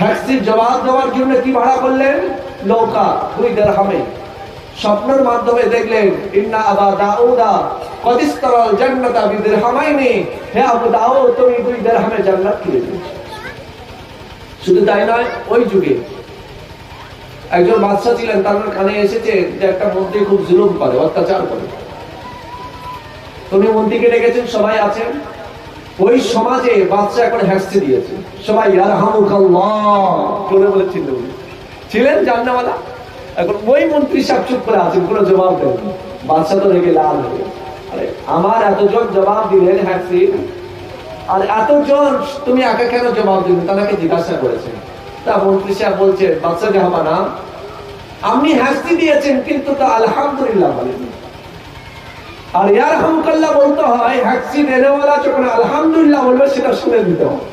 হ্যাক্সির জবাব দেওয়ার জন্য কি ভাড়া করলেন? নৌকা 2 দিরহামে। স্বপ্নের মাধ্যমে দেখলেন ইন্না আবা দাউদা কদ ইস্তারাল জান্নাতা বিদিরহামাইনি, হে আবু দাউদ তুমি 2 দিরহামে জান্নাত কিনে দিয়েছো। শুধু তাই নয়, ওই যুগে একজন বাদশা ছিলেন, তার কানে এসেছে যে একটা মন্ত্রী খুব জুলুম করে, অত্যাচার করে। উনি মন্ত্রীকে ডেকেছেন, সবাই আছেন। ওই সমাজে বাদশা এখন হ্যাক্সি দিয়েছে, সবাই ইয়ারহামুকাল্লাহ করে বলেছিল, ছিলেন জান্নাতওয়ালা। এখন ওই মন্ত্রী সাহেব চুপ করে আছেন, কোনো জবাব দেন। বাদশা তো রেগে লাল হয়ে, আরে আমার এতজন জবাব দিলেন হ্যাক্সি, আর এতজন তুমি একা কেন জবাব দিলেন? তাকে জিজ্ঞাসা করেছেন। তা মন্ত্রী সাহেব বলছে, বাদশা জাহাপানা আপনি হ্যাক্সি দিয়েছেন কিন্তু তা আলহামদুলিল্লাহ বলেন। আর ইয়ারহামুকাল্লাহ বলতে হয়, হ্যাক্সি দেনেওয়ালা যখন আলহামদুলিল্লাহ বলবে সেটা শুনে দিতে হবে।